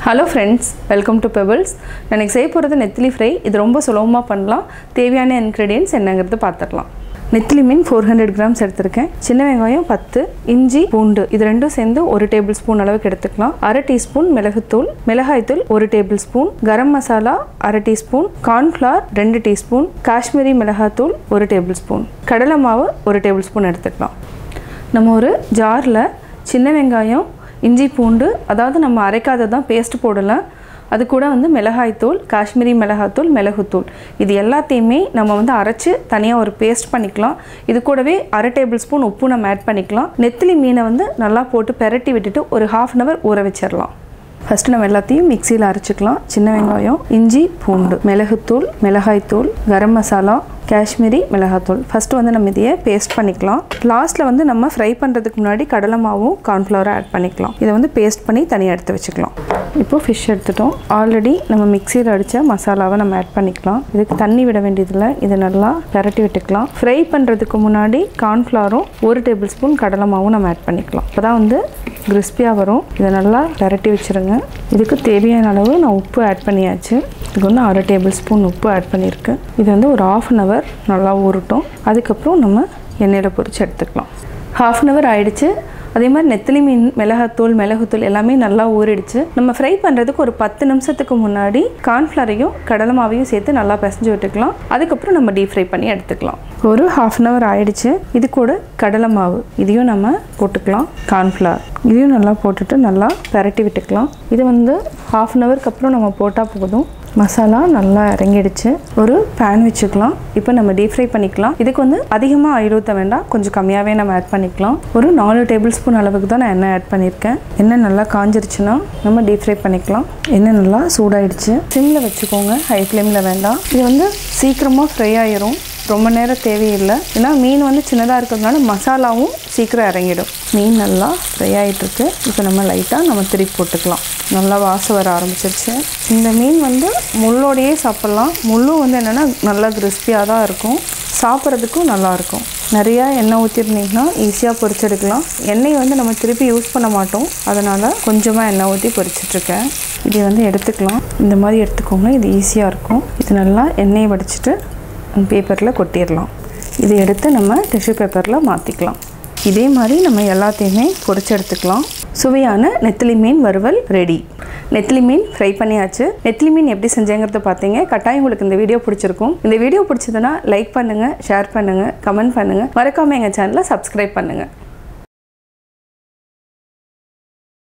Hello friends, welcome to Pebbles. நான் செய்ய போறது நெத்திலி ஃப்ரை. இது ரொம்ப சுலபமா பண்ணலாம். தேவையான ingredients என்னங்கிறது பார்த்துடலாம். நெத்திலி மீன் 400 grams எடுத்துர்க்கேன். சின்ன வெங்காயம் 10, இஞ்சி, பூண்டு இது ரெண்டும் சேர்ந்து 1 டேபிள்ஸ்பூன் அளவுக்கு எடுத்துக்கலாம். 1/2 டீஸ்பூன் மிளகுத்தூள், மிளகாய்த்தூள் 1 tablespoon, garam masala 1/2 teaspoon, corn flour 2 teaspoon, Kashmiri மிளகாய்த்தூள் 1 டேபிள்ஸ்பூன், கடலை மாவு 1 டேபிள்ஸ்பூன் எடுத்துக்கலாம். நம்ம ஒரு ஜார்ல சின்ன வெங்காயம், இஞ்சி பூண்டு அதாவது நம்ம அரைக்காததான் பேஸ்ட் போடலாம். அது கூட வந்து மிளகாய்த்தூள், காஷ்மீரி மிளகாய்த்தூள், மிளகுத்தூள் இது எல்லாத்தையுமே நம்ம வந்து அரைச்சு தனியாக ஒரு பேஸ்ட் பண்ணிக்கலாம். இது கூடவே 1/2 டேபிள்ஸ்பூன் உப்பு நம்ம ஆட் பண்ணிக்கலாம். நெத்திலி மீனை வந்து நல்லா போட்டு பெரட்டி விட்டுட்டு ஒரு 1/2 hour ஊற வச்சிடலாம். ஃபஸ்ட்டு நம்ம எல்லாத்தையும் மிக்சியில் அரைச்சிக்கலாம். சின்ன வெங்காயம், இஞ்சி, பூண்டு, மிளகுத்தூள், மிளகாய்த்தூள், கரம் மசாலா, காஷ்மீரி மிளகாய்த்தூள் ஃபஸ்ட்டு வந்து நம்ம இதையே பேஸ்ட் பண்ணிக்கலாம். லாஸ்ட்டில் வந்து நம்ம ஃப்ரை பண்ணுறதுக்கு முன்னாடி கடலை மாவும் கார்ன்ஃப்ளவரை ஆட் பண்ணிக்கலாம். இதை வந்து பேஸ்ட் பண்ணி தனியாக எடுத்து வச்சுக்கலாம். இப்போது ஃபிஷ் எடுத்துட்டோம். ஆல்ரெடி நம்ம மிக்சியில் அடித்த மசாலாவை நம்ம ஆட் பண்ணிக்கலாம். இதுக்கு தண்ணி விட வேண்டியதில்லை. இதை நல்லா பரட்டி விட்டுக்கலாம். ஃப்ரை பண்ணுறதுக்கு முன்னாடி கார்ன்ஃப்ளவரும் 1 டேபிள்ஸ்பூன் கடலை மாவும் நம்ம ஆட் பண்ணிக்கலாம். அப்போ தான் வந்து கிறிஸ்பியாக வரும். இதை நல்லா பரட்டி வச்சுருங்க. இதுக்கு தேவையான அளவு நான் உப்பு ஆட் பண்ணியாச்சு. இதுக்கு வந்து 1/2 டேபிள்ஸ்பூன் உப்பு ஆட் பண்ணியிருக்கேன். இது வந்து ஒரு 1/2 hour நல்லா ஊறட்டும். அதுக்கப்புறம் நம்ம எண்ணெயில் பொரித்து எடுத்துக்கலாம். 1/2 hour ஆயிடுச்சு. அதே மாதிரி நெத்திலி மீன் மிளகுத்தூள் எல்லாமே நல்லா ஊறிடுச்சு. நம்ம ஃப்ரை பண்ணுறதுக்கு ஒரு 10 நிமிஷத்துக்கு முன்னாடி கார்ன்ஃப்ளவரையும் கடலை மாவையும் சேர்த்து நல்லா பிசைஞ்சு விட்டுக்கலாம். அதுக்கப்புறம் நம்ம டீப் ஃப்ரை பண்ணி எடுத்துக்கலாம். ஒரு 1/2 hour ஆயிடுச்சு. இது கூட கடலை மாவு இதையும் நம்ம போட்டுக்கலாம். கார்ன்ஃப்ளவர் இதையும் நல்லா போட்டுட்டு நல்லா பரட்டி விட்டுக்கலாம். இது வந்து 1/2 hourக்கு அப்புறம் நம்ம போட்டால் போதும். மசாலா நல்லா இறங்கிடுச்சு. ஒரு பேன் வச்சுக்கலாம். இப்போ நம்ம டீப் ஃப்ரை பண்ணிக்கலாம். இதுக்கு வந்து அதிகமாக ஆயில் ஊற்ற வேண்டாம், கொஞ்சம் கம்மியாகவே நம்ம ஆட் பண்ணிக்கலாம். ஒரு 4 டேபிள்ஸ்பூன் அளவுக்கு தான் நான் எண்ணெய் ஆட் பண்ணியிருக்கேன். எண்ணெய் நல்லா காஞ்சிருச்சுன்னா நம்ம டீப் ஃப்ரை பண்ணிக்கலாம். எண்ணெய் நல்லா சூடாயிடுச்சு. சிம்மில் வச்சுக்கோங்க, ஹை ஃப்ளேமில் வேண்டாம். இது வந்து சீக்கிரமாக ஃப்ரை ஆயிரும், ரொம்ப நேரம் தேவையில்லை. ஏன்னா மீன் வந்து சின்னதாக இருக்கிறதுனால மசாலாவும் சீக்கிரம் இறங்கிடும். மீன் நல்லா ஃப்ரை ஆகிட்டுருக்கு. இப்போ நம்ம லைட்டாக நம்ம திருப்பி போட்டுக்கலாம். நல்லா வாசம் வர ஆரம்பிச்சிருச்சு. இந்த மீன் வந்து முள்ளோடையே சாப்பிட்லாம். முள்ளும் வந்து என்னென்னா நல்லா கிறிஸ்பியாக தான் இருக்கும், சாப்பிட்றதுக்கும் நல்லாயிருக்கும். நிறையா எண்ணெய் ஊற்றிருந்தீங்கன்னா ஈஸியாக பொரிச்செடுக்கலாம். எண்ணெய் வந்து நம்ம திருப்பி யூஸ் பண்ண மாட்டோம், அதனால் கொஞ்சமாக எண்ணெய் ஊற்றி பொரிச்சிட்ருக்கேன். இதை வந்து எடுத்துக்கலாம். இந்த மாதிரி எடுத்துக்கோங்க, இது ஈஸியாக இருக்கும். இது நல்லா எண்ணெயை வடிச்சிட்டு பேப்பரில் கொட்டிடலாம். இதை எடுத்து நம்ம டிஷ்யூ பேப்பரில் மாற்றிக்கலாம். இதே மாதிரி நம்ம எல்லாத்தையுமே பொரிச்சு எடுத்துக்கலாம். சுவையான நெத்திலி மீன் வறுவல் ரெடி. நெத்திலி மீன் ஃப்ரை பண்ணியாச்சு. நெத்திலி மீன் எப்படி செஞ்சேங்கிறத பார்த்தீங்க. கட்டாயம் உங்களுக்கு இந்த வீடியோ பிடிச்சிருக்கும். இந்த வீடியோ பிடிச்சதுன்னா லைக் பண்ணுங்கள், ஷேர் பண்ணுங்கள், கமெண்ட் பண்ணுங்கள். மறக்காமல் எங்கள் சேனலை சப்ஸ்கிரைப் பண்ணுங்கள்.